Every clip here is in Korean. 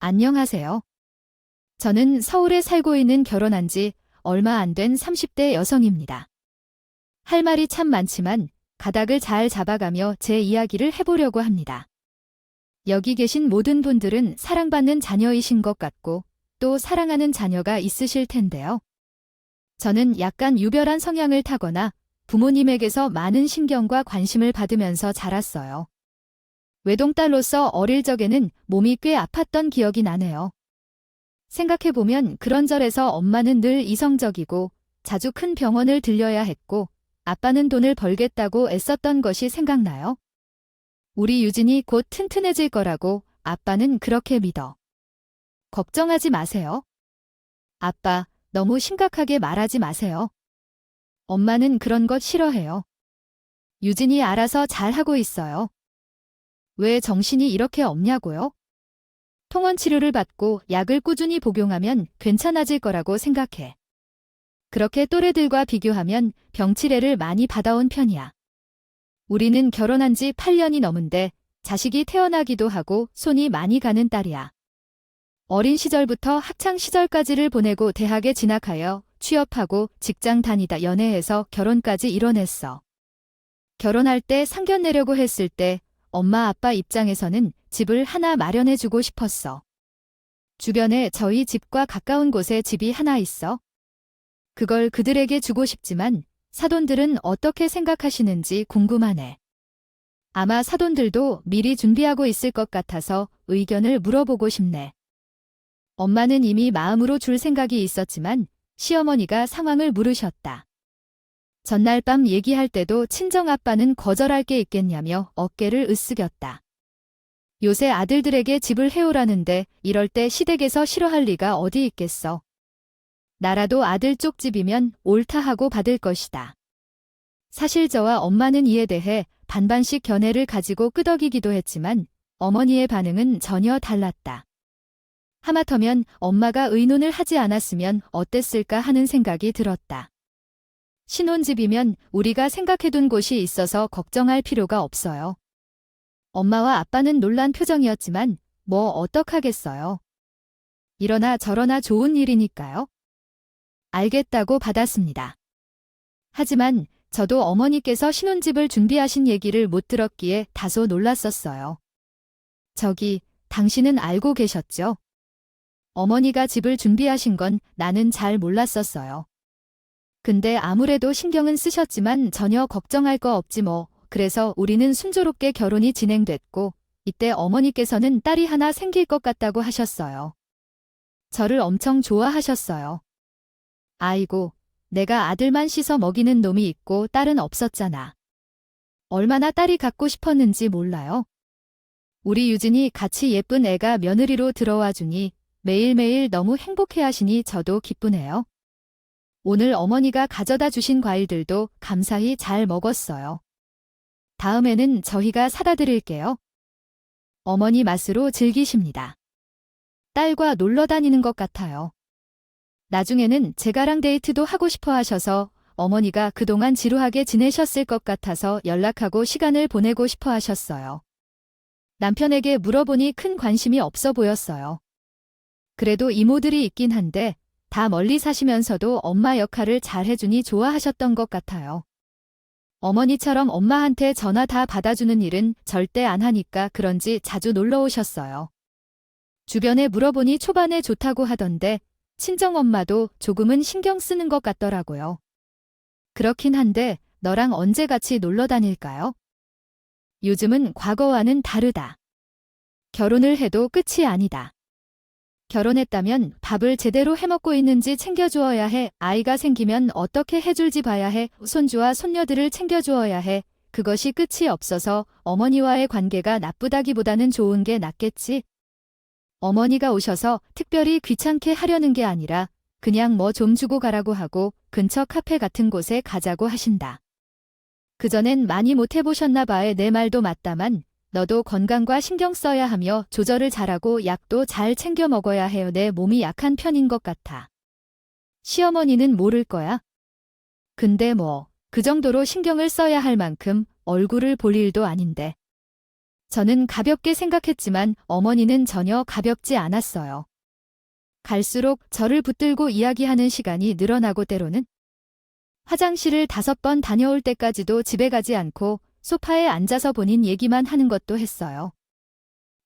안녕하세요. 저는 서울에 살고 있는 결혼한 지 얼마 안 된 30대 여성입니다. 할 말이 참 많지만 가닥을 잘 잡아가며 제 이야기를 해보려고 합니다. 여기 계신 모든 분들은 사랑받는 자녀이신 것 같고 또 사랑하는 자녀가 있으실 텐데요. 저는 약간 유별한 성향을 타거나 부모님에게서 많은 신경과 관심을 받으면서 자랐어요. 외동딸로서 어릴 적에는 몸이 꽤 아팠던 기억이 나네요. 생각해보면 그런 절에서 엄마는 늘 이성적이고 자주 큰 병원을 들려야 했고 아빠는 돈을 벌겠다고 애썼던 것이 생각나요. 우리 유진이 곧 튼튼해질 거라고 아빠는 그렇게 믿어. 걱정하지 마세요. 아빠, 너무 심각하게 말하지 마세요. 엄마는 그런 것 싫어해요. 유진이 알아서 잘하고 있어요. 왜 정신이 이렇게 없냐고요? 통원 치료를 받고 약을 꾸준히 복용하면 괜찮아질 거라고 생각해. 그렇게 또래들과 비교하면 병치레를 많이 받아온 편이야. 우리는 결혼한 지 8년이 넘은데 자식이 태어나기도 하고 손이 많이 가는 딸이야. 어린 시절부터 학창 시절까지를 보내고 대학에 진학하여 취업하고 직장 다니다 연애해서 결혼까지 이뤄냈어. 결혼할 때 상견례려고 했을 때 엄마 아빠 입장에서는 집을 하나 마련해주고 싶었어. 주변에 저희 집과 가까운 곳에 집이 하나 있어. 그걸 그들에게 주고 싶지만 사돈들은 어떻게 생각하시는지 궁금하네. 아마 사돈들도 미리 준비하고 있을 것 같아서 의견을 물어보고 싶네. 엄마는 이미 마음으로 줄 생각이 있었지만 시어머니가 상황을 물으셨다. 전날 밤 얘기할 때도 친정아빠는 거절할 게 있겠냐며 어깨를 으쓱였다. 요새 아들들에게 집을 해오라는데 이럴 때 시댁에서 싫어할 리가 어디 있겠어. 나라도 아들 쪽 집이면 옳다 하고 받을 것이다. 사실 저와 엄마는 이에 대해 반반씩 견해를 가지고 끄덕이기도 했지만 어머니의 반응은 전혀 달랐다. 하마터면 엄마가 의논을 하지 않았으면 어땠을까 하는 생각이 들었다. 신혼집이면 우리가 생각해둔 곳이 있어서 걱정할 필요가 없어요. 엄마와 아빠는 놀란 표정이었지만 뭐 어떡하겠어요. 이러나 저러나 좋은 일이니까요. 알겠다고 받았습니다. 하지만 저도 어머니께서 신혼집을 준비하신 얘기를 못 들었기에 다소 놀랐었어요. 저기, 당신은 알고 계셨죠? 어머니가 집을 준비하신 건 나는 잘 몰랐었어요. 근데 아무래도 신경은 쓰셨지만 전혀 걱정할 거 없지 뭐. 그래서 우리는 순조롭게 결혼이 진행됐고 이때 어머니께서는 딸이 하나 생길 것 같다고 하셨어요. 저를 엄청 좋아하셨어요. 아이고, 내가 아들만 씻어 먹이는 놈이 있고 딸은 없었잖아. 얼마나 딸이 갖고 싶었는지 몰라요. 우리 유진이 같이 예쁜 애가 며느리로 들어와 주니 매일매일 너무 행복해하시니 저도 기쁘네요. 오늘 어머니가 가져다 주신 과일들도 감사히 잘 먹었어요. 다음에는 저희가 사다 드릴게요. 어머니 맛으로 즐기십니다. 딸과 놀러 다니는 것 같아요. 나중에는 제가랑 데이트도 하고 싶어 하셔서 어머니가 그동안 지루하게 지내셨을 것 같아서 연락하고 시간을 보내고 싶어 하셨어요. 남편에게 물어보니 큰 관심이 없어 보였어요. 그래도 이모들이 있긴 한데 다 멀리 사시면서도 엄마 역할을 잘 해주니 좋아하셨던 것 같아요. 어머니처럼 엄마한테 전화 다 받아주는 일은 절대 안 하니까 그런지 자주 놀러 오셨어요. 주변에 물어보니 초반에 좋다고 하던데 친정엄마도 조금은 신경 쓰는 것 같더라고요. 그렇긴 한데 너랑 언제 같이 놀러 다닐까요? 요즘은 과거와는 다르다. 결혼을 해도 끝이 아니다. 결혼했다면 밥을 제대로 해먹고 있는지 챙겨주어야 해. 아이가 생기면 어떻게 해줄지 봐야 해. 손주와 손녀들을 챙겨주어야 해. 그것이 끝이 없어서 어머니와의 관계가 나쁘다기보다는 좋은 게 낫겠지. 어머니가 오셔서 특별히 귀찮게 하려는 게 아니라 그냥 뭐 좀 주고 가라고 하고 근처 카페 같은 곳에 가자고 하신다. 그전엔 많이 못 해보셨나 봐에 내 말도 맞다만 너도 건강과 신경 써야 하며 조절을 잘하고 약도 잘 챙겨 먹어야 해요. 내 몸이 약한 편인 것 같아. 시어머니는 모를 거야. 근데 뭐, 그 정도로 신경을 써야 할 만큼 얼굴을 볼 일도 아닌데. 저는 가볍게 생각했지만 어머니는 전혀 가볍지 않았어요. 갈수록 저를 붙들고 이야기하는 시간이 늘어나고 때로는 화장실을 5번 다녀올 때까지도 집에 가지 않고 소파에 앉아서 본인 얘기만 하는 것도 했어요.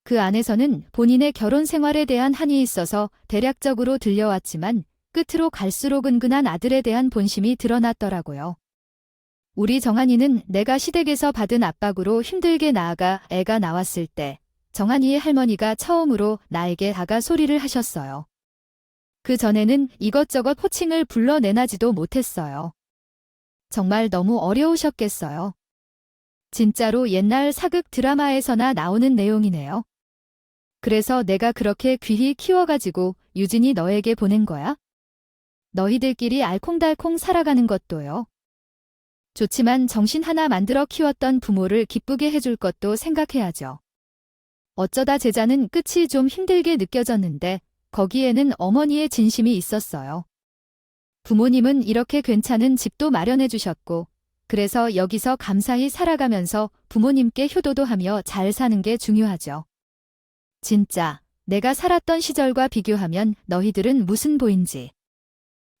그 안에서는 본인의 결혼 생활에 대한 한이 있어서 대략적으로 들려왔지만 끝으로 갈수록 은근한 아들에 대한 본심이 드러났더라고요. 우리 정한이는 내가 시댁에서 받은 압박으로 힘들게 나아가 애가 나왔을 때 정한이의 할머니가 처음으로 나에게 다가 소리를 하셨어요. 그 전에는 이것저것 호칭을 불러내나지도 못했어요. 정말 너무 어려우셨겠어요. 진짜로 옛날 사극 드라마에서나 나오는 내용이네요. 그래서 내가 그렇게 귀히 키워가지고 유진이 너에게 보낸 거야? 너희들끼리 알콩달콩 살아가는 것도요. 좋지만 정신 하나 만들어 키웠던 부모를 기쁘게 해줄 것도 생각해야죠. 어쩌다 제자는 끝이 좀 힘들게 느껴졌는데 거기에는 어머니의 진심이 있었어요. 부모님은 이렇게 괜찮은 집도 마련해 주셨고 그래서 여기서 감사히 살아가면서 부모님께 효도도 하며 잘 사는 게 중요하죠. 진짜 내가 살았던 시절과 비교하면 너희들은 무슨 보인지.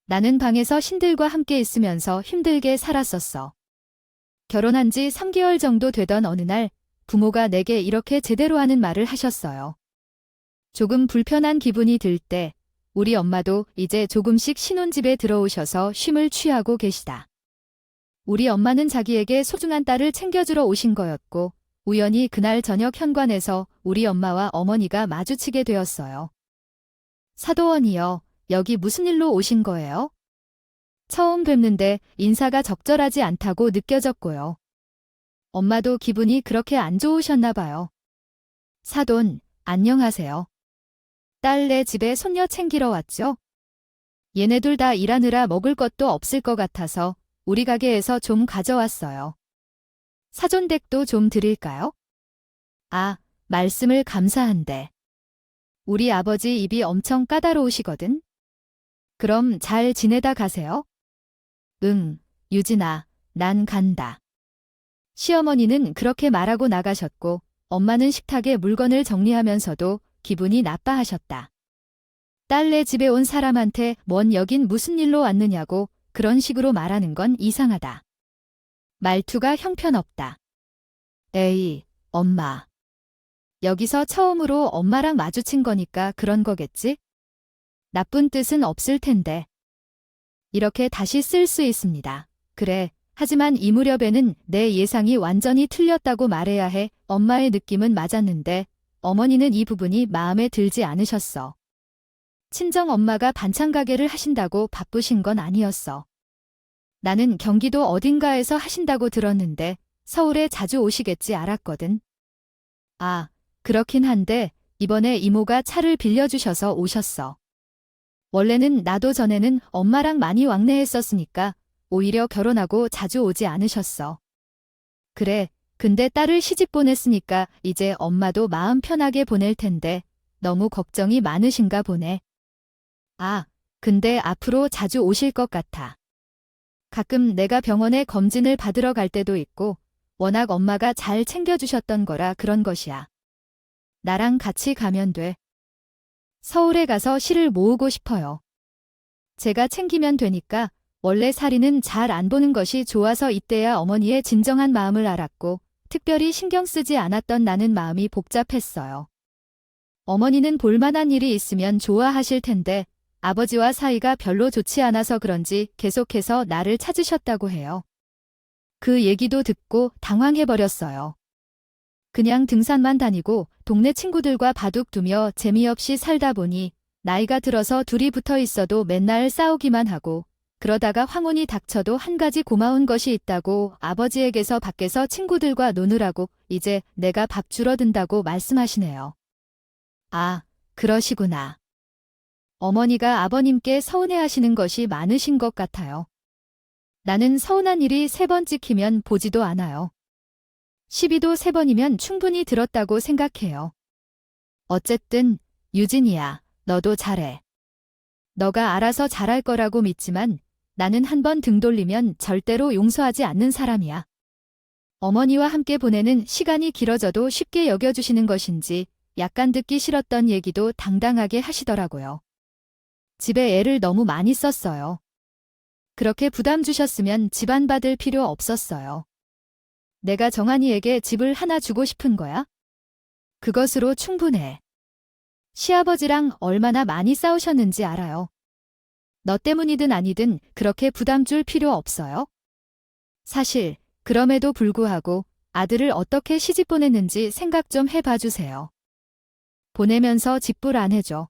나는 방에서 신들과 함께 있으면서 힘들게 살았었어. 결혼한 지 3개월 정도 되던 어느 날 부모가 내게 이렇게 제대로 하는 말을 하셨어요. 조금 불편한 기분이 들 때 우리 엄마도 이제 조금씩 신혼집에 들어오셔서 쉼을 취하고 계시다. 우리 엄마는 자기에게 소중한 딸을 챙겨주러 오신 거였고 우연히 그날 저녁 현관에서 우리 엄마와 어머니가 마주치게 되었어요. 사도원이요. 여기 무슨 일로 오신 거예요? 처음 뵙는데 인사가 적절하지 않다고 느껴졌고요. 엄마도 기분이 그렇게 안 좋으셨나 봐요. 사돈, 안녕하세요. 딸네 집에 손녀 챙기러 왔죠? 얘네들 다 일하느라 먹을 것도 없을 것 같아서 우리 가게에서 좀 가져왔어요. 사존댁도 좀 드릴까요? 아, 말씀을 감사한데. 우리 아버지 입이 엄청 까다로우시거든. 그럼 잘 지내다 가세요. 응, 유진아, 난 간다. 시어머니는 그렇게 말하고 나가셨고 엄마는 식탁에 물건을 정리하면서도 기분이 나빠하셨다. 딸네 집에 온 사람한테 뭔 여긴 무슨 일로 왔느냐고 그런 식으로 말하는 건 이상하다. 말투가 형편없다. 에이, 엄마. 여기서 처음으로 엄마랑 마주친 거니까 그런 거겠지? 나쁜 뜻은 없을 텐데. 이렇게 다시 쓸 수 있습니다. 그래, 하지만 이 무렵에는 내 예상이 완전히 틀렸다고 말해야 해. 엄마의 느낌은 맞았는데 어머니는 이 부분이 마음에 들지 않으셨어. 친정 엄마가 반찬 가게를 하신다고 바쁘신 건 아니었어. 나는 경기도 어딘가에서 하신다고 들었는데 서울에 자주 오시겠지 알았거든. 아, 그렇긴 한데 이번에 이모가 차를 빌려주셔서 오셨어. 원래는 나도 전에는 엄마랑 많이 왕래했었으니까 오히려 결혼하고 자주 오지 않으셨어. 그래, 근데 딸을 시집 보냈으니까 이제 엄마도 마음 편하게 보낼 텐데 너무 걱정이 많으신가 보네. 아, 근데 앞으로 자주 오실 것 같아. 가끔 내가 병원에 검진을 받으러 갈 때도 있고 워낙 엄마가 잘 챙겨주셨던 거라 그런 것이야. 나랑 같이 가면 돼. 서울에 가서 실을 모으고 싶어요. 제가 챙기면 되니까 원래 사리는 잘 안 보는 것이 좋아서 이때야 어머니의 진정한 마음을 알았고 특별히 신경 쓰지 않았던 나는 마음이 복잡했어요. 어머니는 볼만한 일이 있으면 좋아하실 텐데 아버지와 사이가 별로 좋지 않아서 그런지 계속해서 나를 찾으셨다고 해요. 그 얘기도 듣고 당황해버렸어요. 그냥 등산만 다니고 동네 친구들과 바둑 두며 재미없이 살다 보니 나이가 들어서 둘이 붙어 있어도 맨날 싸우기만 하고 그러다가 황혼이 닥쳐도 한 가지 고마운 것이 있다고 아버지에게서 밖에서 친구들과 노느라고 이제 내가 밥 줄어든다고 말씀하시네요. 아, 그러시구나. 어머니가 아버님께 서운해하시는 것이 많으신 것 같아요. 나는 서운한 일이 3번 찍히면 보지도 않아요. 시비도 3번이면 충분히 들었다고 생각해요. 어쨌든 유진이야, 너도 잘해. 너가 알아서 잘할 거라고 믿지만 나는 한 번 등 돌리면 절대로 용서하지 않는 사람이야. 어머니와 함께 보내는 시간이 길어져도 쉽게 여겨주시는 것인지 약간 듣기 싫었던 얘기도 당당하게 하시더라고요. 집에 애를 너무 많이 썼어요. 그렇게 부담 주셨으면 집안 받을 필요 없었어요. 내가 정한이에게 집을 하나 주고 싶은 거야? 그것으로 충분해. 시아버지랑 얼마나 많이 싸우셨는지 알아요. 너 때문이든 아니든 그렇게 부담 줄 필요 없어요. 사실 그럼에도 불구하고 아들을 어떻게 시집 보냈는지 생각 좀 해봐 주세요. 보내면서 집불 안 해줘.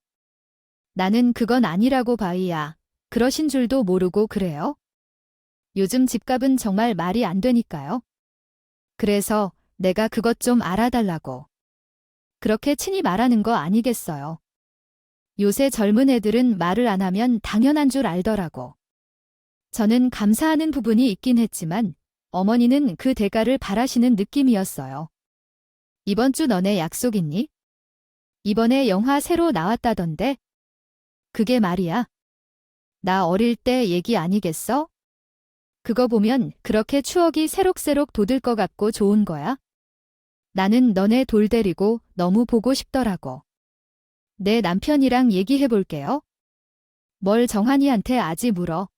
나는 그건 아니라고 봐이야. 그러신 줄도 모르고 그래요? 요즘 집값은 정말 말이 안 되니까요. 그래서 내가 그것 좀 알아달라고. 그렇게 친히 말하는 거 아니겠어요. 요새 젊은 애들은 말을 안 하면 당연한 줄 알더라고. 저는 감사하는 부분이 있긴 했지만 어머니는 그 대가를 바라시는 느낌이었어요. 이번 주 너네 약속 있니? 이번에 영화 새로 나왔다던데? 그게 말이야. 나 어릴 때 얘기 아니겠어? 그거 보면 그렇게 추억이 새록새록 돋을 것 같고 좋은 거야? 나는 너네 돌 데리고 너무 보고 싶더라고. 내 남편이랑 얘기해 볼게요. 뭘 정한이한테 아직 물어.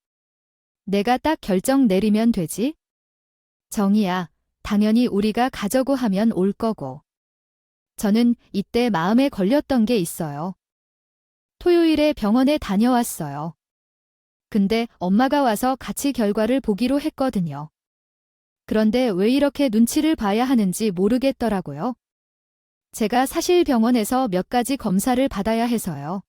내가 딱 결정 내리면 되지? 정이야, 당연히 우리가 가자고 하면 올 거고. 저는 이때 마음에 걸렸던 게 있어요. 토요일에 병원에 다녀왔어요. 근데 엄마가 와서 같이 결과를 보기로 했거든요. 그런데 왜 이렇게 눈치를 봐야 하는지 모르겠더라고요. 제가 사실 병원에서 몇 가지 검사를 받아야 해서요.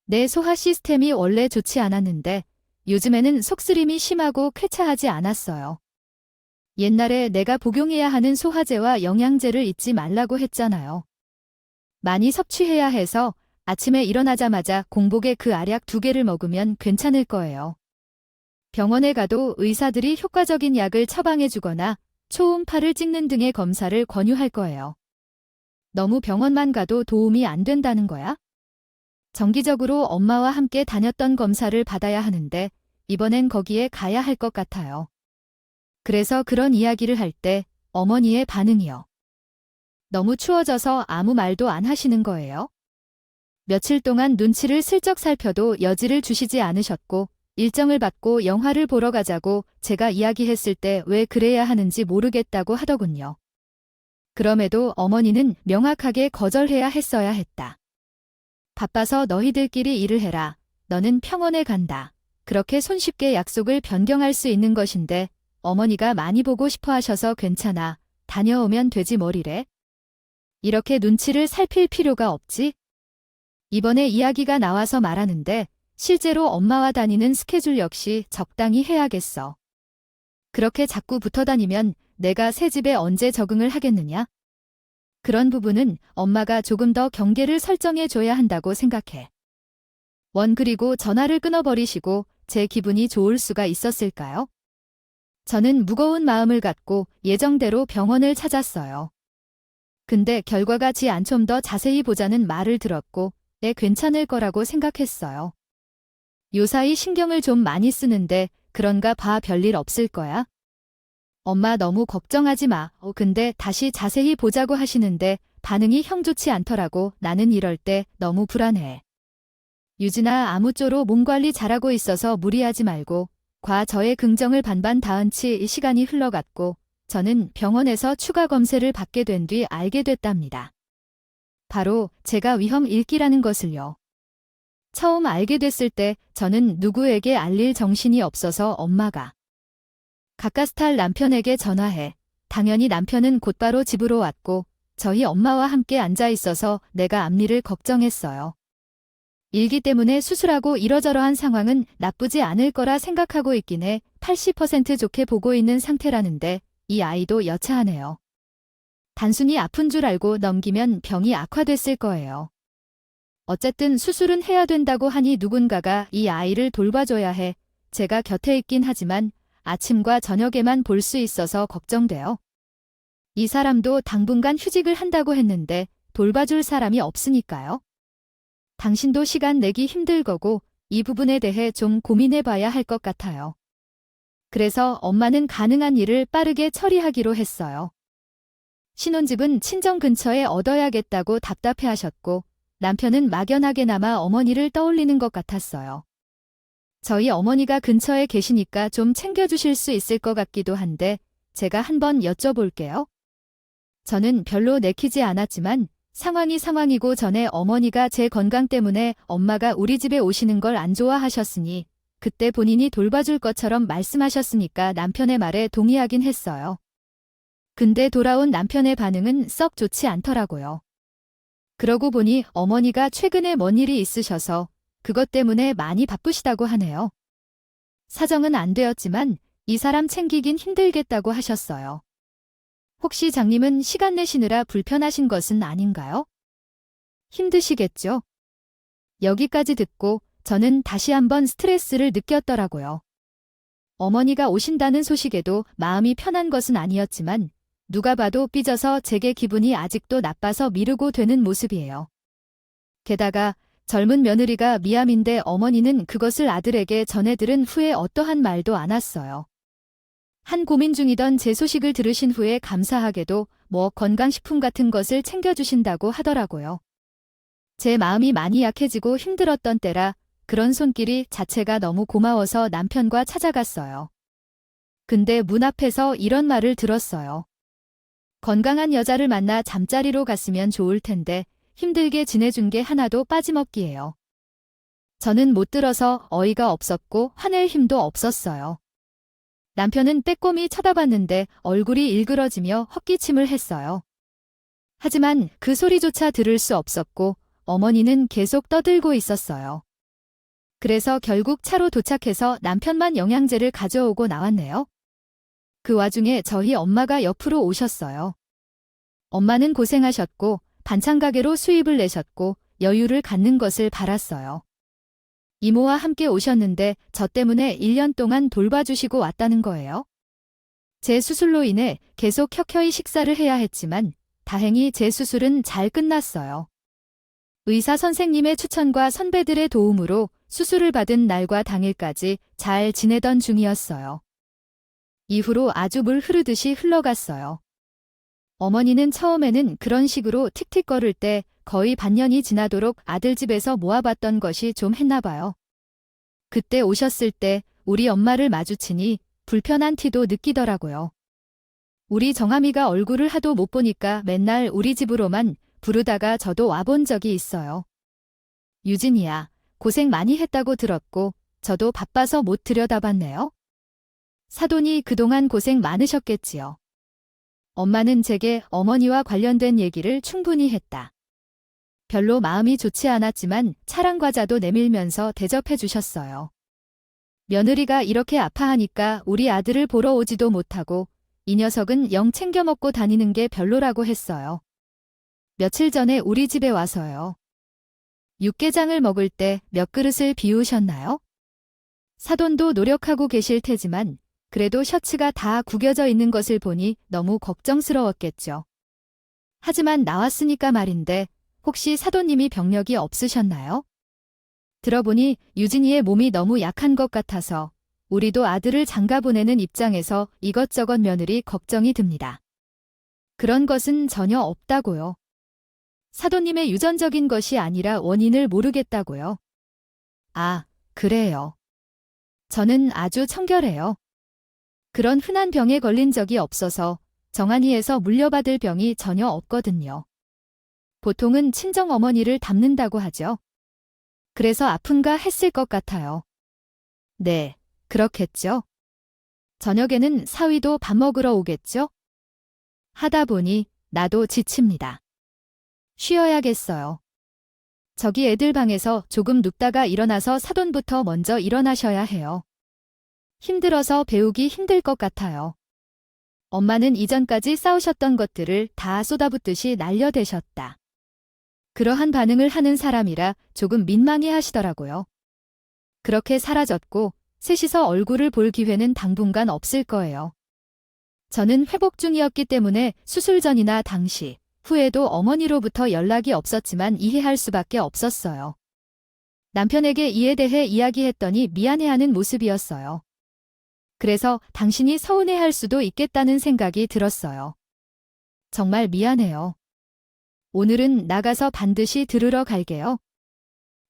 내 소화 시스템이 원래 좋지 않았는데 요즘에는 속쓰림이 심하고 쾌차하지 않았어요. 옛날에 내가 복용해야 하는 소화제와 영양제를 잊지 말라고 했잖아요. 많이 섭취해야 해서 아침에 일어나자마자 공복에 그 알약 2개를 먹으면 괜찮을 거예요. 병원에 가도 의사들이 효과적인 약을 처방해 주거나 초음파를 찍는 등의 검사를 권유할 거예요. 너무 병원만 가도 도움이 안 된다는 거야? 정기적으로 엄마와 함께 다녔던 검사를 받아야 하는데 이번엔 거기에 가야 할 것 같아요. 그래서 그런 이야기를 할 때 어머니의 반응이요. 너무 추워져서 아무 말도 안 하시는 거예요? 며칠 동안 눈치를 슬쩍 살펴도 여지를 주시지 않으셨고 일정을 받고 영화를 보러 가자고 제가 이야기했을 때 왜 그래야 하는지 모르겠다고 하더군요. 그럼에도 어머니는 명확하게 거절해야 했어야 했다. 바빠서 너희들끼리 일을 해라. 너는 평원에 간다. 그렇게 손쉽게 약속을 변경할 수 있는 것인데 어머니가 많이 보고 싶어 하셔서 괜찮아. 다녀오면 되지 뭐리래. 이렇게 눈치를 살필 필요가 없지? 이번에 이야기가 나와서 말하는데 실제로 엄마와 다니는 스케줄 역시 적당히 해야겠어. 그렇게 자꾸 붙어 다니면 내가 새 집에 언제 적응을 하겠느냐? 그런 부분은 엄마가 조금 더 경계를 설정해 줘야 한다고 생각해. 그리고 전화를 끊어버리시고 제 기분이 좋을 수가 있었을까요? 저는 무거운 마음을 갖고 예정대로 병원을 찾았어요. 근데 결과가 지 안 좀 더 자세히 보자는 말을 들었고 괜찮을 거라고 생각했어요. 요사이 신경을 좀 많이 쓰는데 그런가 봐 별일 없을 거야. 엄마 너무 걱정하지 마. 근데 다시 자세히 보자고 하시는데 반응이 형 좋지 않더라고. 나는 이럴 때 너무 불안해. 유진아 아무쪼록 몸 관리 잘하고 있어서 무리하지 말고 저의 긍정을 반반 다은치 시간이 흘러갔고 저는 병원에서 추가 검사를 받게 된 뒤 알게 됐답니다. 바로 제가 위험일기라는 것을요. 처음 알게 됐을 때 저는 누구에게 알릴 정신이 없어서 엄마가 가까스탈 남편에게 전화해. 당연히 남편은 곧바로 집으로 왔고 저희 엄마와 함께 앉아 있어서 내가 앞니를 걱정했어요. 일기 때문에 수술하고 이러저러한 상황은 나쁘지 않을 거라 생각하고 있긴 해 80% 좋게 보고 있는 상태라는데 이 아이도 여차하네요. 단순히 아픈 줄 알고 넘기면 병이 악화됐을 거예요. 어쨌든 수술은 해야 된다고 하니 누군가가 이 아이를 돌봐줘야 해. 제가 곁에 있긴 하지만 아침과 저녁에만 볼 수 있어서 걱정돼요. 이 사람도 당분간 휴직을 한다고 했는데 돌봐줄 사람이 없으니까요. 당신도 시간 내기 힘들 거고 이 부분에 대해 좀 고민해 봐야 할 것 같아요. 그래서 엄마는 가능한 일을 빠르게 처리하기로 했어요. 신혼집은 친정 근처에 얻어야겠다고 답답해하셨고 남편은 막연하게나마 어머니를 떠올리는 것 같았어요. 저희 어머니가 근처에 계시니까 좀 챙겨주실 수 있을 것 같기도 한데 제가 한번 여쭤볼게요. 저는 별로 내키지 않았지만 상황이 상황이고 전에 어머니가 제 건강 때문에 엄마가 우리 집에 오시는 걸 안 좋아하셨으니 그때 본인이 돌봐줄 것처럼 말씀하셨으니까 남편의 말에 동의하긴 했어요. 근데 돌아온 남편의 반응은 썩 좋지 않더라고요. 그러고 보니 어머니가 최근에 뭔 일이 있으셔서 그것 때문에 많이 바쁘시다고 하네요. 사정은 안 되었지만 이 사람 챙기긴 힘들겠다고 하셨어요. 혹시 장님은 시간 내시느라 불편하신 것은 아닌가요? 힘드시겠죠? 여기까지 듣고 저는 다시 한번 스트레스를 느꼈더라고요. 어머니가 오신다는 소식에도 마음이 편한 것은 아니었지만 누가 봐도 삐져서 제게 기분이 아직도 나빠서 미루고 되는 모습이에요. 게다가 젊은 며느리가 미암인데 어머니는 그것을 아들에게 전해들은 후에 어떠한 말도 안 왔어요. 한 고민 중이던 제 소식을 들으신 후에 감사하게도 건강식품 같은 것을 챙겨주신다고 하더라고요. 제 마음이 많이 약해지고 힘들었던 때라 그런 손길이 자체가 너무 고마워서 남편과 찾아갔어요. 근데 문 앞에서 이런 말을 들었어요. 건강한 여자를 만나 잠자리로 갔으면 좋을 텐데 힘들게 지내준 게 하나도 빠짐없기에요. 저는 못 들어서 어이가 없었고 화낼 힘도 없었어요. 남편은 빼꼼히 쳐다봤는데 얼굴이 일그러지며 헛기침을 했어요. 하지만 그 소리조차 들을 수 없었고 어머니는 계속 떠들고 있었어요. 그래서 결국 차로 도착해서 남편만 영양제를 가져오고 나왔네요. 그 와중에 저희 엄마가 옆으로 오셨어요. 엄마는 고생하셨고 반찬 가게로 수입을 내셨고 여유를 갖는 것을 바랐어요. 이모와 함께 오셨는데 저 때문에 1년 동안 돌봐주시고 왔다는 거예요. 제 수술로 인해 계속 켜켜이 식사를 해야 했지만 다행히 제 수술은 잘 끝났어요. 의사 선생님의 추천과 선배들의 도움으로 수술을 받은 날과 당일까지 잘 지내던 중이었어요. 이후로 아주 물 흐르듯이 흘러갔어요. 어머니는 처음에는 그런 식으로 틱틱거릴 때 거의 반년이 지나도록 아들 집에서 모아봤던 것이 좀 했나 봐요. 그때 오셨을 때 우리 엄마를 마주치니 불편한 티도 느끼더라고요. 우리 정아미가 얼굴을 하도 못 보니까 맨날 우리 집으로만 부르다가 저도 와본 적이 있어요. 유진이야, 고생 많이 했다고 들었고 저도 바빠서 못 들여다봤네요. 사돈이 그동안 고생 많으셨겠지요. 엄마는 제게 어머니와 관련된 얘기를 충분히 했다. 별로 마음이 좋지 않았지만 차랑 과자도 내밀면서 대접해 주셨어요. 며느리가 이렇게 아파하니까 우리 아들을 보러 오지도 못하고 이 녀석은 영 챙겨 먹고 다니는 게 별로라고 했어요. 며칠 전에 우리 집에 와서요. 육개장을 먹을 때 몇 그릇을 비우셨나요? 사돈도 노력하고 계실 테지만 그래도 셔츠가 다 구겨져 있는 것을 보니 너무 걱정스러웠겠죠. 하지만 나왔으니까 말인데 혹시 사돈님이 병력이 없으셨나요? 들어보니 유진이의 몸이 너무 약한 것 같아서 우리도 아들을 장가 보내는 입장에서 이것저것 며느리 걱정이 듭니다. 그런 것은 전혀 없다고요. 사돈님의 유전적인 것이 아니라 원인을 모르겠다고요. 아, 그래요. 저는 아주 청결해요. 그런 흔한 병에 걸린 적이 없어서 정한이에서 물려받을 병이 전혀 없거든요. 보통은 친정어머니를 닮는다고 하죠. 그래서 아픈가 했을 것 같아요. 네, 그렇겠죠. 저녁에는 사위도 밥 먹으러 오겠죠? 하다 보니 나도 지칩니다. 쉬어야겠어요. 저기 애들 방에서 조금 눕다가 일어나서 사돈부터 먼저 일어나셔야 해요. 힘들어서 배우기 힘들 것 같아요. 엄마는 이전까지 싸우셨던 것들을 다 쏟아붓듯이 날려대셨다. 그러한 반응을 하는 사람이라 조금 민망해 하시더라고요. 그렇게 사라졌고 셋이서 얼굴을 볼 기회는 당분간 없을 거예요. 저는 회복 중이었기 때문에 수술 전이나 당시, 후에도 어머니로부터 연락이 없었지만 이해할 수밖에 없었어요. 남편에게 이에 대해 이야기했더니 미안해하는 모습이었어요. 그래서 당신이 서운해할 수도 있겠다는 생각이 들었어요. 정말 미안해요. 오늘은 나가서 반드시 들으러 갈게요.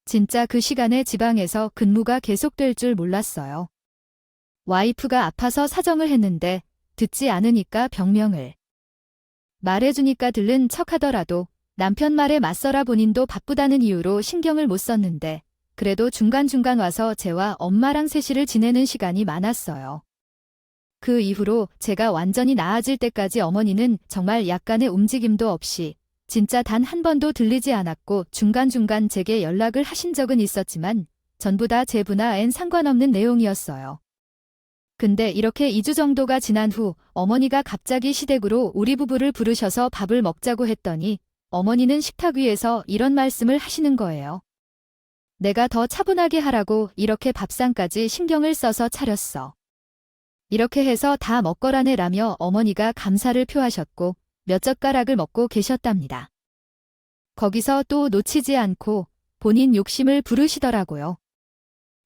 진짜 그 시간에 지방에서 근무가 계속될 줄 몰랐어요. 와이프가 아파서 사정을 했는데 듣지 않으니까 병명을 말해주니까 들른 척하더라도 남편 말에 맞서라 본인도 바쁘다는 이유로 신경을 못 썼는데 그래도 중간중간 와서 제와 엄마랑 세시를 지내는 시간이 많았어요. 그 이후로 제가 완전히 나아질 때까지 어머니는 정말 약간의 움직임도 없이 진짜 단 한 번도 들리지 않았고 중간중간 제게 연락을 하신 적은 있었지만 전부 다 제 분야엔 상관없는 내용이었어요. 근데 이렇게 2주 정도가 지난 후 어머니가 갑자기 시댁으로 우리 부부를 부르셔서 밥을 먹자고 했더니 어머니는 식탁 위에서 이런 말씀을 하시는 거예요. 내가 더 차분하게 하라고 이렇게 밥상까지 신경을 써서 차렸어. 이렇게 해서 다 먹거라네라며 어머니가 감사를 표하셨고 몇 젓가락을 먹고 계셨답니다. 거기서 또 놓치지 않고 본인 욕심을 부르시더라고요.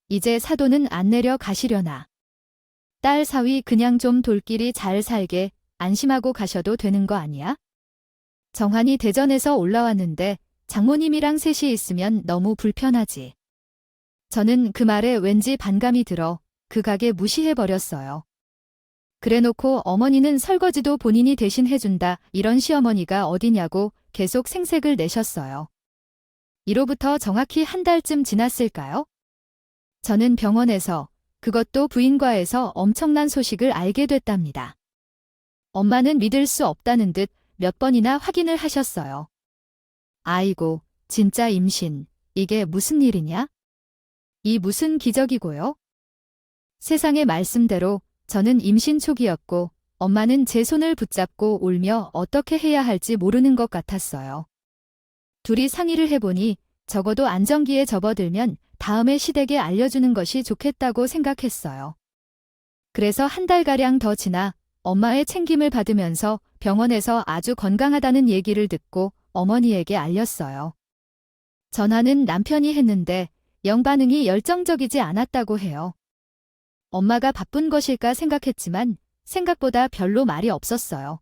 이제 사돈은 안 내려 가시려나. 딸 사위 그냥 좀 돌끼리 잘 살게 안심하고 가셔도 되는 거 아니야? 정한이 대전에서 올라왔는데 장모님이랑 셋이 있으면 너무 불편하지. 저는 그 말에 왠지 반감이 들어 그 가게 무시해버렸어요. 그래놓고 어머니는 설거지도 본인이 대신 해준다 이런 시어머니가 어디냐고 계속 생색을 내셨어요. 이로부터 정확히 한 달쯤 지났을까요? 저는 병원에서 그것도 부인과에서 엄청난 소식을 알게 됐답니다. 엄마는 믿을 수 없다는 듯 몇 번이나 확인을 하셨어요. 아이고, 진짜 임신. 이게 무슨 일이냐? 이 무슨 기적이고요? 세상의 말씀대로 저는 임신 초기였고 엄마는 제 손을 붙잡고 울며 어떻게 해야 할지 모르는 것 같았어요. 둘이 상의를 해보니 적어도 안정기에 접어들면 다음에 시댁에 알려주는 것이 좋겠다고 생각했어요. 그래서 한 달가량 더 지나 엄마의 챙김을 받으면서 병원에서 아주 건강하다는 얘기를 듣고 어머니에게 알렸어요. 전화는 남편이 했는데 영 반응이 열정적이지 않았다고 해요. 엄마가 바쁜 것일까 생각했지만 생각보다 별로 말이 없었어요.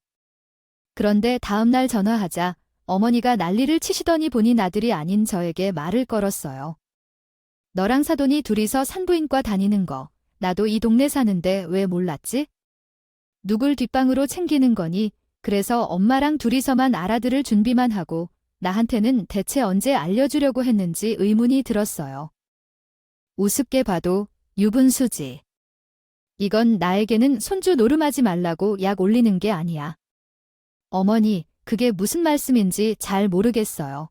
그런데 다음날 전화하자 어머니가 난리를 치시더니 본인 아들이 아닌 저에게 말을 걸었어요. 너랑 사돈이 둘이서 산부인과 다니는 거 나도 이 동네 사는데 왜 몰랐지? 누굴 뒷방으로 챙기는 거니? 그래서 엄마랑 둘이서만 알아들을 준비만 하고 나한테는 대체 언제 알려주려고 했는지 의문이 들었어요. 우습게 봐도 유분수지. 이건 나에게는 손주 노름하지 말라고 약 올리는 게 아니야. 어머니, 그게 무슨 말씀인지 잘 모르겠어요.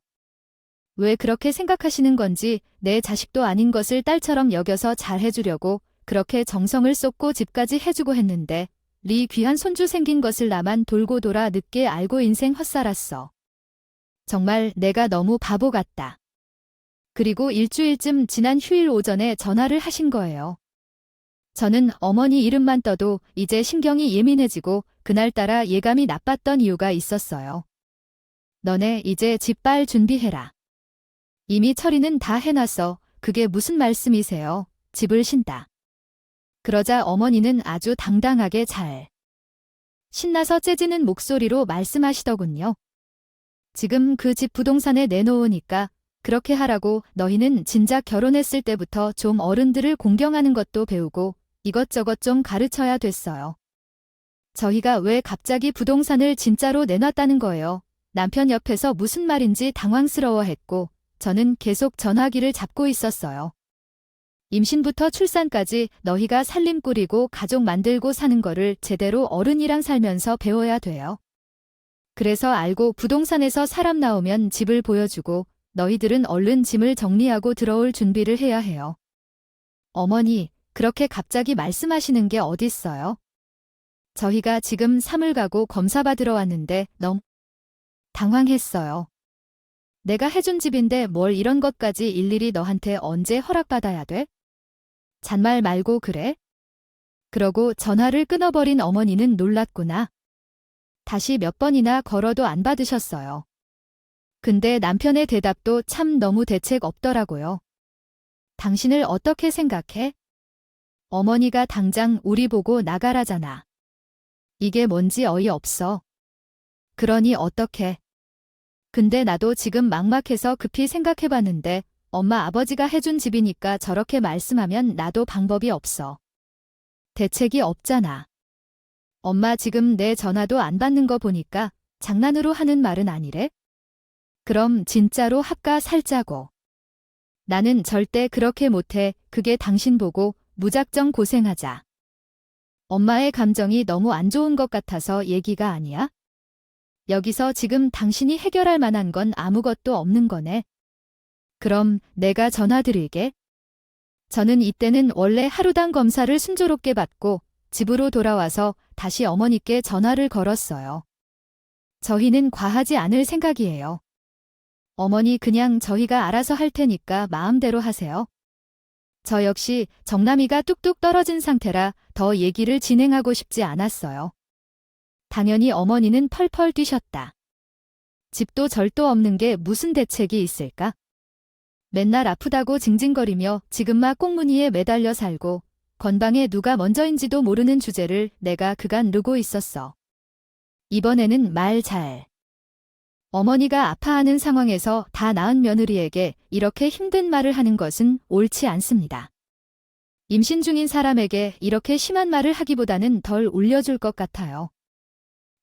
왜 그렇게 생각하시는 건지 내 자식도 아닌 것을 딸처럼 여겨서 잘 해주려고 그렇게 정성을 쏟고 집까지 해주고 했는데 네 귀한 손주 생긴 것을 나만 돌고 돌아 늦게 알고 인생 헛살았어. 정말 내가 너무 바보 같다. 그리고 일주일쯤 지난 휴일 오전에 전화를 하신 거예요. 저는 어머니 이름만 떠도 이제 신경이 예민해지고 그날따라 예감이 나빴던 이유가 있었어요. 너네 이제 집 빨 준비해라. 이미 처리는 다 해놨어. 그게 무슨 말씀이세요? 집을 신다. 그러자 어머니는 아주 당당하게 잘 신나서 째지는 목소리로 말씀하시더군요. 지금 그 집 부동산에 내놓으니까 그렇게 하라고 너희는 진작 결혼했을 때부터 좀 어른들을 공경하는 것도 배우고 이것저것 좀 가르쳐야 됐어요. 저희가 왜 갑자기 부동산을 진짜로 내놨다는 거예요. 남편 옆에서 무슨 말인지 당황스러워했고 저는 계속 전화기를 잡고 있었어요. 임신부터 출산까지 너희가 살림 꾸리고 가족 만들고 사는 거를 제대로 어른이랑 살면서 배워야 돼요. 그래서 알고 부동산에서 사람 나오면 집을 보여주고 너희들은 얼른 짐을 정리하고 들어올 준비를 해야 해요. 어머니, 그렇게 갑자기 말씀하시는 게 어딨어요? 저희가 지금 사물 가고 검사 받으러 왔는데 너무 당황했어요. 내가 해준 집인데 뭘 이런 것까지 일일이 너한테 언제 허락받아야 돼? 잔말 말고 그래? 그러고 전화를 끊어버린 어머니는 놀랐구나. 다시 몇 번이나 걸어도 안 받으셨어요. 근데 남편의 대답도 참 너무 대책 없더라고요. 당신을 어떻게 생각해? 어머니가 당장 우리 보고 나가라잖아. 이게 뭔지 어이없어. 그러니 어떡해. 근데 나도 지금 막막해서 급히 생각해봤는데 엄마 아버지가 해준 집이니까 저렇게 말씀하면 나도 방법이 없어. 대책이 없잖아. 엄마 지금 내 전화도 안 받는 거 보니까 장난으로 하는 말은 아니래? 그럼 진짜로 합가 살자고. 나는 절대 그렇게 못해. 그게 당신 보고 무작정 고생하자. 엄마의 감정이 너무 안 좋은 것 같아서 얘기가 아니야? 여기서 지금 당신이 해결할 만한 건 아무것도 없는 거네. 그럼 내가 전화 드릴게. 저는 이때는 원래 하루당 검사를 순조롭게 받고 집으로 돌아와서 다시 어머니께 전화를 걸었어요. 저희는 과하지 않을 생각이에요. 어머니 그냥 저희가 알아서 할 테니까 마음대로 하세요. 저 역시 정남이가 뚝뚝 떨어진 상태라 더 얘기를 진행하고 싶지 않았어요. 당연히 어머니는 펄펄 뛰셨다. 집도 절도 없는 게 무슨 대책이 있을까? 맨날 아프다고 징징거리며 지금 막 꽁무니에 매달려 살고 건방에 누가 먼저인지도 모르는 주제를 내가 그간 누고 있었어. 이번에는 말 잘. 어머니가 아파하는 상황에서 다 낳은 며느리에게 이렇게 힘든 말을 하는 것은 옳지 않습니다. 임신 중인 사람에게 이렇게 심한 말을 하기보다는 덜 울려줄 것 같아요.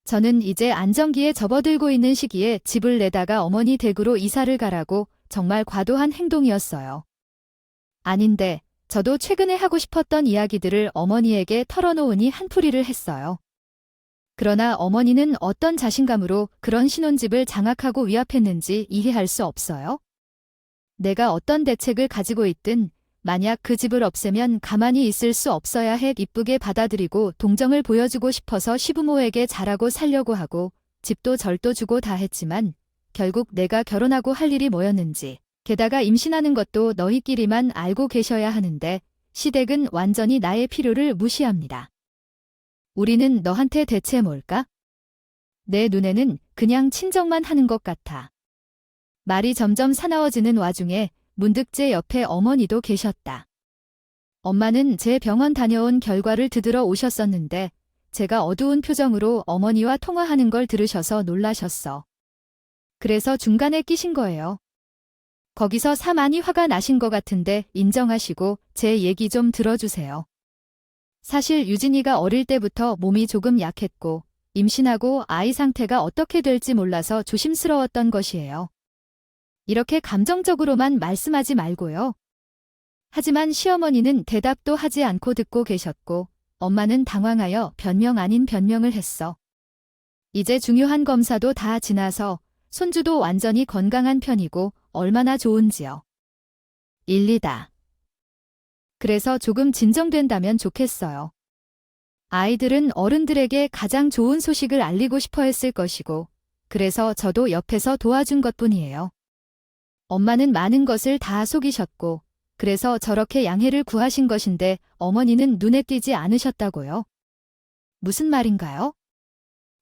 저는 이제 안정기에 접어들고 있는 시기에 집을 내다가 어머니 댁으로 이사를 가라고 정말 과도한 행동이었어요. 아닌데 저도 최근에 하고 싶었던 이야기들을 어머니에게 털어놓으니 한풀이를 했어요. 그러나 어머니는 어떤 자신감으로 그런 신혼집을 장악하고 위압했는지 이해할 수 없어요. 내가 어떤 대책을 가지고 있든 만약 그 집을 없애면 가만히 있을 수 없어야 해 이쁘게 받아들이고 동정을 보여주고 싶어서 시부모에게 잘하고 살려고 하고 집도 절도 주고 다 했지만 결국 내가 결혼하고 할 일이 뭐였는지 게다가 임신하는 것도 너희끼리만 알고 계셔야 하는데 시댁은 완전히 나의 필요를 무시합니다. 우리는 너한테 대체 뭘까? 내 눈에는 그냥 친정만 하는 것 같아. 말이 점점 사나워지는 와중에 문득 제 옆에 어머니도 계셨다. 엄마는 제 병원 다녀온 결과를 듣으러 오셨었는데 제가 어두운 표정으로 어머니와 통화하는 걸 들으셔서 놀라셨어. 그래서 중간에 끼신 거예요. 거기서 많이 화가 나신 것 같은데 인정하시고 제 얘기 좀 들어주세요. 사실 유진이가 어릴 때부터 몸이 조금 약했고 임신하고 아이 상태가 어떻게 될지 몰라서 조심스러웠던 것이에요. 이렇게 감정적으로만 말씀하지 말고요. 하지만 시어머니는 대답도 하지 않고 듣고 계셨고 엄마는 당황하여 변명 아닌 변명을 했어. 이제 중요한 검사도 다 지나서 손주도 완전히 건강한 편이고 얼마나 좋은지요. 일리다. 그래서 조금 진정된다면 좋겠어요. 아이들은 어른들에게 가장 좋은 소식을 알리고 싶어 했을 것이고 그래서 저도 옆에서 도와준 것뿐이에요. 엄마는 많은 것을 다 속이셨고 그래서 저렇게 양해를 구하신 것인데 어머니는 눈에 띄지 않으셨다고요? 무슨 말인가요?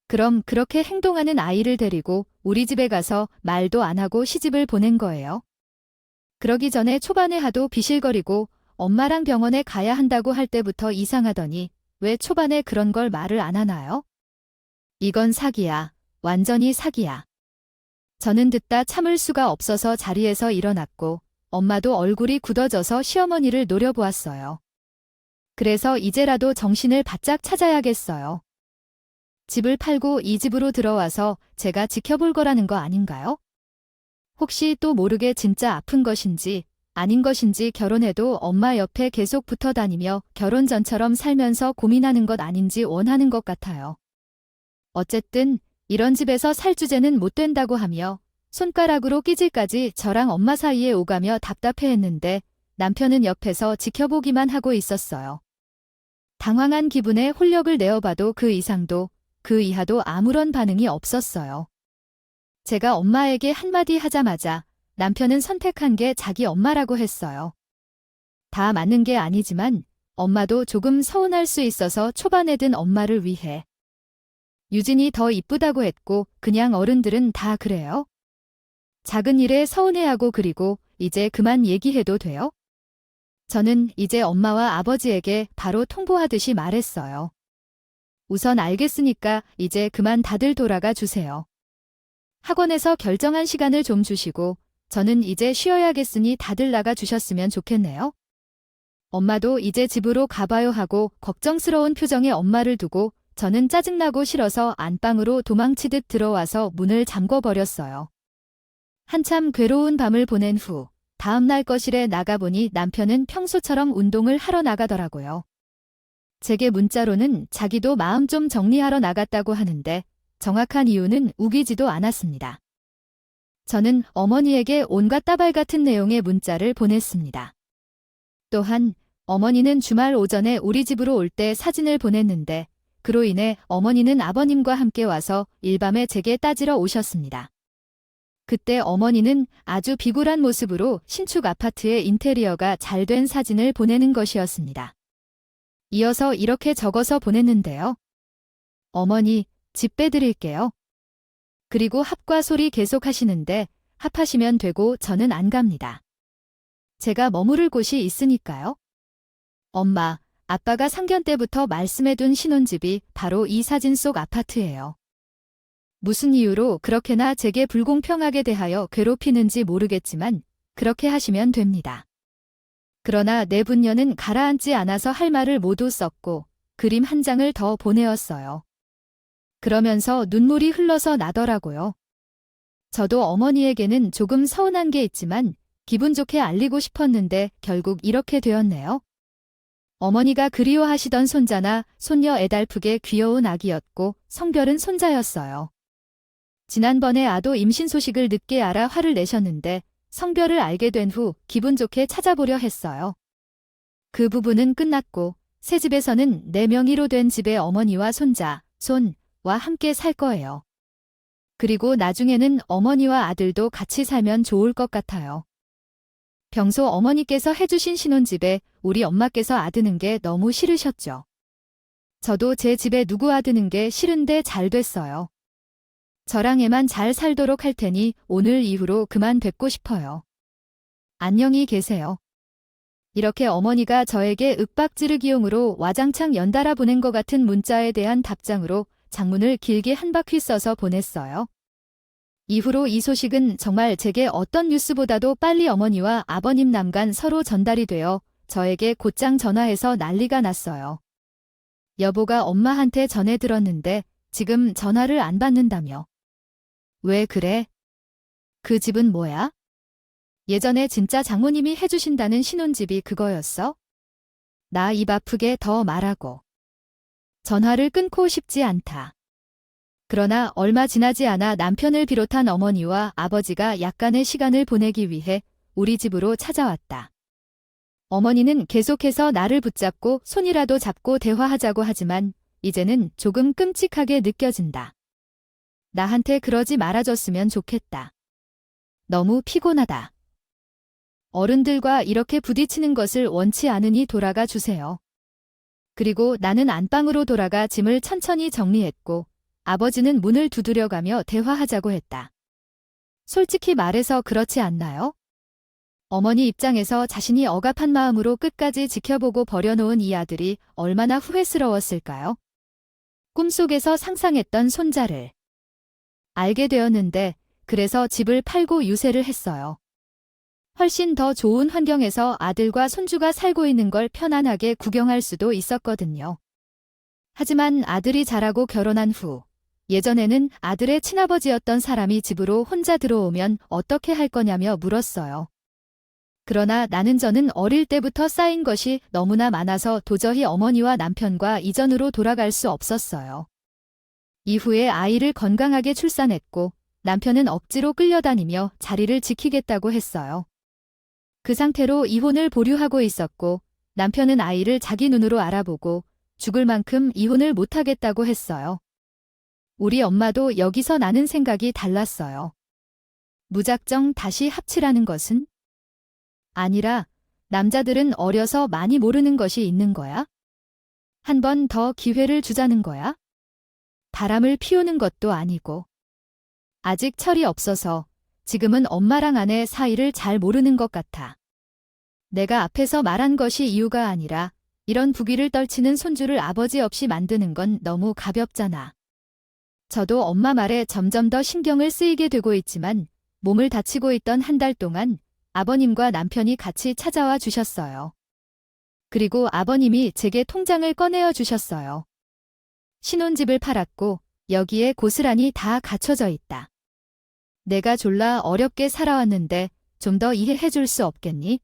그럼 그렇게 행동하는 아이를 데리고 우리 집에 가서 말도 안 하고 시집을 보낸 거예요? 그러기 전에 초반에 하도 비실거리고 엄마랑 병원에 가야 한다고 할 때부터 이상하더니 왜 초반에 그런 걸 말을 안 하나요? 이건 사기야. 완전히 사기야. 저는 듣다 참을 수가 없어서 자리에서 일어났고 엄마도 얼굴이 굳어져서 시어머니를 노려보았어요. 그래서 이제라도 정신을 바짝 찾아야겠어요. 집을 팔고 이 집으로 들어와서 제가 지켜볼 거라는 거 아닌가요? 혹시 또 모르게 진짜 아픈 것인지 아닌 것인지 결혼해도 엄마 옆에 계속 붙어 다니며 결혼 전처럼 살면서 고민하는 것 아닌지 원하는 것 같아요. 어쨌든 이런 집에서 살 주제는 못 된다고 하며 손가락으로 끼질까지 저랑 엄마 사이에 오가며 답답해했는데 남편은 옆에서 지켜보기만 하고 있었어요. 당황한 기분에 혼력을 내어봐도 그 이상도 그 이하도 아무런 반응이 없었어요. 제가 엄마에게 한마디 하자마자 남편은 선택한 게 자기 엄마라고 했어요. 다 맞는 게 아니지만 엄마도 조금 서운할 수 있어서 초반에 든 엄마를 위해. 유진이 더 이쁘다고 했고 그냥 어른들은 다 그래요? 작은 일에 서운해하고 그리고 이제 그만 얘기해도 돼요? 저는 이제 엄마와 아버지에게 바로 통보하듯이 말했어요. 우선 알겠으니까 이제 그만 다들 돌아가 주세요. 학원에서 결정한 시간을 좀 주시고 저는 이제 쉬어야겠으니 다들 나가 주셨으면 좋겠네요. 엄마도 이제 집으로 가봐요 하고 걱정스러운 표정의 엄마를 두고 저는 짜증나고 싫어서 안방으로 도망치듯 들어와서 문을 잠궈버렸어요. 한참 괴로운 밤을 보낸 후 다음날 거실에 나가보니 남편은 평소처럼 운동을 하러 나가더라고요. 제게 문자로는 자기도 마음 좀 정리하러 나갔다고 하는데 정확한 이유는 우기지도 않았습니다. 저는 어머니에게 온갖 따발 같은 내용의 문자를 보냈습니다. 또한 어머니는 주말 오전에 우리 집으로 올 때 사진을 보냈는데 그로 인해 어머니는 아버님과 함께 와서 일밤에 제게 따지러 오셨습니다. 그때 어머니는 아주 비굴한 모습으로 신축 아파트의 인테리어가 잘 된 사진을 보내는 것이었습니다. 이어서 이렇게 적어서 보냈는데요. 어머니, 집 빼드릴게요. 그리고 합과 소리 계속 하시는데 합하시면 되고 저는 안 갑니다. 제가 머무를 곳이 있으니까요. 엄마, 아빠가 상견 때부터 말씀해둔 신혼집이 바로 이 사진 속 아파트예요. 무슨 이유로 그렇게나 제게 불공평하게 대하여 괴롭히는지 모르겠지만 그렇게 하시면 됩니다. 그러나 내 분녀는 가라앉지 않아서 할 말을 모두 썼고 그림 한 장을 더 보내었어요. 그러면서 눈물이 흘러서 나더라고요. 저도 어머니에게는 조금 서운한 게 있지만 기분 좋게 알리고 싶었는데 결국 이렇게 되었네요. 어머니가 그리워하시던 손자나 손녀 애달프게 귀여운 아기였고 성별은 손자였어요. 지난번에 아도 임신 소식을 늦게 알아 화를 내셨는데 성별을 알게 된 후 기분 좋게 찾아보려 했어요. 그 부분은 끝났고 새 집에서는 내 명의로 된 집에 어머니와 손자, 손와 함께 살 거예요. 그리고 나중에는 어머니와 아들도 같이 살면 좋을 것 같아요. 평소 어머니께서 해주신 신혼집에 우리 엄마께서 아드는 게 너무 싫으셨죠. 저도 제 집에 누구 아드는 게 싫은데 잘 됐어요. 저랑 애만 잘 살도록 할 테니 오늘 이후로 그만 뵙고 싶어요. 안녕히 계세요. 이렇게 어머니가 저에게 윽박지르기용으로 와장창 연달아 보낸 것 같은 문자에 대한 답장으로 장문을 길게 한 바퀴 써서 보냈어요. 이후로 이 소식은 정말 제게 어떤 뉴스보다도 빨리 어머니와 아버님 남간 서로 전달이 되어 저에게 곧장 전화해서 난리가 났어요. 여보가 엄마한테 전해 들었는데 지금 전화를 안 받는다며. 왜 그래? 그 집은 뭐야? 예전에 진짜 장모님이 해주신다는 신혼집이 그거였어? 나 입 아프게 더 말하고. 전화를 끊고 싶지 않다. 그러나 얼마 지나지 않아 남편을 비롯한 어머니와 아버지가 약간의 시간을 보내기 위해 우리 집으로 찾아왔다. 어머니는 계속해서 나를 붙잡고 손이라도 잡고 대화하자고 하지만 이제는 조금 끔찍하게 느껴진다. 나한테 그러지 말아줬으면 좋겠다. 너무 피곤하다. 어른들과 이렇게 부딪히는 것을 원치 않으니 돌아가 주세요. 그리고 나는 안방으로 돌아가 짐을 천천히 정리했고 아버지는 문을 두드려가며 대화하자고 했다. 솔직히 말해서 그렇지 않나요? 어머니 입장에서 자신이 억압한 마음으로 끝까지 지켜보고 버려놓은 이 아들이 얼마나 후회스러웠을까요? 꿈속에서 상상했던 손자를 알게 되었는데 그래서 집을 팔고 유세를 했어요. 훨씬 더 좋은 환경에서 아들과 손주가 살고 있는 걸 편안하게 구경할 수도 있었거든요. 하지만 아들이 자라고 결혼한 후 예전에는 아들의 친아버지였던 사람이 집으로 혼자 들어오면 어떻게 할 거냐며 물었어요. 그러나 저는 어릴 때부터 쌓인 것이 너무나 많아서 도저히 어머니와 남편과 이전으로 돌아갈 수 없었어요. 이후에 아이를 건강하게 출산했고 남편은 억지로 끌려다니며 자리를 지키겠다고 했어요. 그 상태로 이혼을 보류하고 있었고 남편은 아이를 자기 눈으로 알아보고 죽을 만큼 이혼을 못하겠다고 했어요. 우리 엄마도 여기서 나는 생각이 달랐어요. 무작정 다시 합치라는 것은? 아니라 남자들은 어려서 많이 모르는 것이 있는 거야? 한 번 더 기회를 주자는 거야? 바람을 피우는 것도 아니고. 아직 철이 없어서 지금은 엄마랑 아내 사이를 잘 모르는 것 같아. 내가 앞에서 말한 것이 이유가 아니라 이런 부귀를 떨치는 손주를 아버지 없이 만드는 건 너무 가볍잖아. 저도 엄마 말에 점점 더 신경을 쓰이게 되고 있지만 몸을 다치고 있던 한 달 동안 아버님과 남편이 같이 찾아와 주셨어요. 그리고 아버님이 제게 통장을 꺼내어 주셨어요. 신혼집을 팔았고 여기에 고스란히 다 갖춰져 있다. 내가 졸라 어렵게 살아왔는데 좀 더 이해해 줄 수 없겠니?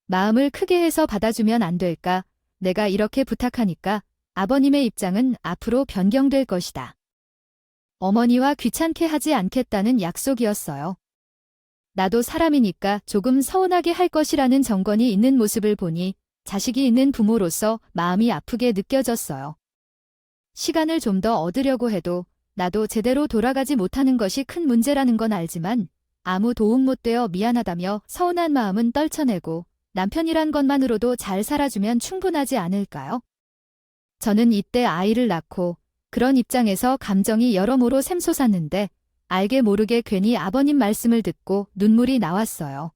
마음을 크게 해서 받아주면 안 될까? 내가 이렇게 부탁하니까 아버님의 입장은 앞으로 변경될 것이다. 어머니와 귀찮게 하지 않겠다는 약속이었어요. 나도 사람이니까 조금 서운하게 할 것이라는 정권이 있는 모습을 보니 자식이 있는 부모로서 마음이 아프게 느껴졌어요. 시간을 좀 더 얻으려고 해도 나도 제대로 돌아가지 못하는 것이 큰 문제라는 건 알지만 아무 도움 못 되어 미안하다며 서운한 마음은 떨쳐내고 남편이란 것만으로도 잘 살아주면 충분하지 않을까요? 저는 이때 아이를 낳고 그런 입장에서 감정이 여러모로 샘솟았는데 알게 모르게 괜히 아버님 말씀을 듣고 눈물이 나왔어요.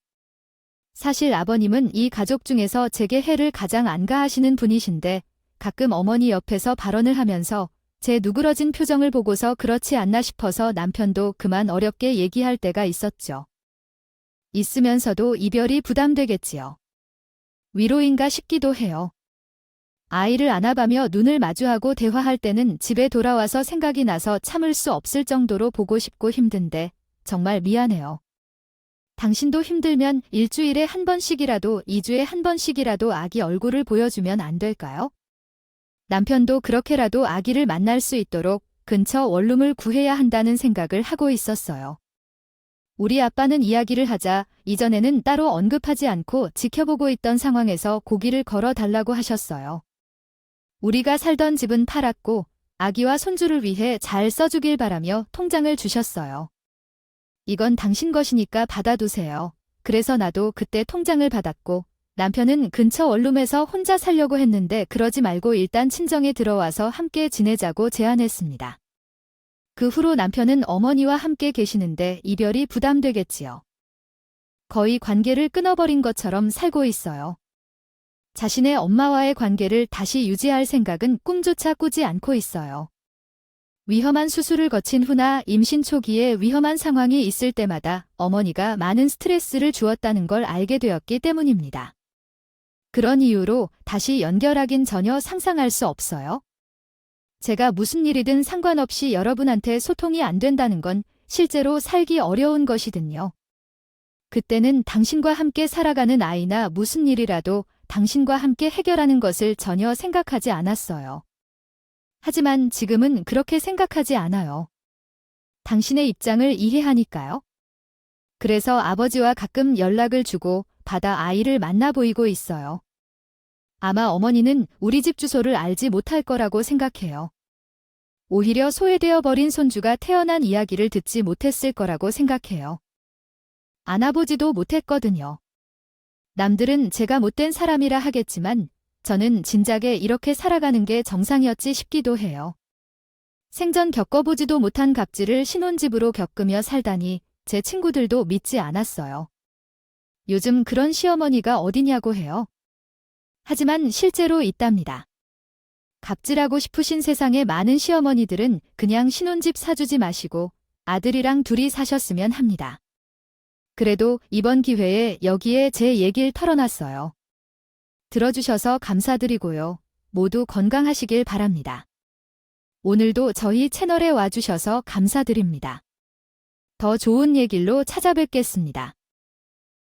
사실 아버님은 이 가족 중에서 제게 해를 가장 안 가하시는 분이신데 가끔 어머니 옆에서 발언을 하면서 제 누그러진 표정을 보고서 그렇지 않나 싶어서 남편도 그만 어렵게 얘기할 때가 있었죠. 있으면서도 이별이 부담되겠지요. 위로인가 싶기도 해요. 아이를 안아가며 눈을 마주하고 대화할 때는 집에 돌아와서 생각이 나서 참을 수 없을 정도로 보고 싶고 힘든데 정말 미안해요. 당신도 힘들면 일주일에 한 번씩이라도 2주에 한 번씩이라도 아기 얼굴을 보여주면 안 될까요? 남편도 그렇게라도 아기를 만날 수 있도록 근처 원룸을 구해야 한다는 생각을 하고 있었어요. 우리 아빠는 이야기를 하자 이전에는 따로 언급하지 않고 지켜보고 있던 상황에서 고기를 걸어 달라고 하셨어요. 우리가 살던 집은 팔았고 아기와 손주를 위해 잘 써주길 바라며 통장을 주셨어요. 이건 당신 것이니까 받아두세요. 그래서 나도 그때 통장을 받았고 남편은 근처 원룸에서 혼자 살려고 했는데 그러지 말고 일단 친정에 들어와서 함께 지내자고 제안했습니다. 그 후로 남편은 어머니와 함께 계시는데 이별이 부담되겠지요. 거의 관계를 끊어버린 것처럼 살고 있어요. 자신의 엄마와의 관계를 다시 유지할 생각은 꿈조차 꾸지 않고 있어요. 위험한 수술을 거친 후나 임신 초기에 위험한 상황이 있을 때마다 어머니가 많은 스트레스를 주었다는 걸 알게 되었기 때문입니다. 그런 이유로 다시 연결하긴 전혀 상상할 수 없어요. 제가 무슨 일이든 상관없이 여러분한테 소통이 안 된다는 건 실제로 살기 어려운 것이든요. 그때는 당신과 함께 살아가는 아이나 무슨 일이라도 당신과 함께 해결하는 것을 전혀 생각하지 않았어요. 하지만 지금은 그렇게 생각하지 않아요. 당신의 입장을 이해하니까요. 그래서 아버지와 가끔 연락을 주고 받아 아이를 만나 보이고 있어요. 아마 어머니는 우리 집 주소를 알지 못할 거라고 생각해요. 오히려 소외되어 버린 손주가 태어난 이야기를 듣지 못했을 거라고 생각해요. 안아보지도 못했거든요. 남들은 제가 못된 사람이라 하겠지만 저는 진작에 이렇게 살아가는 게 정상이었지 싶기도 해요. 생전 겪어보지도 못한 갑질을 신혼집으로 겪으며 살다니 제 친구들도 믿지 않았어요. 요즘 그런 시어머니가 어디냐고 해요. 하지만 실제로 있답니다. 갑질하고 싶으신 세상의 많은 시어머니들은 그냥 신혼집 사주지 마시고 아들이랑 둘이 사셨으면 합니다. 그래도 이번 기회에 여기에 제 얘기를 털어놨어요. 들어주셔서 감사드리고요. 모두 건강하시길 바랍니다. 오늘도 저희 채널에 와주셔서 감사드립니다. 더 좋은 얘기로 찾아뵙겠습니다.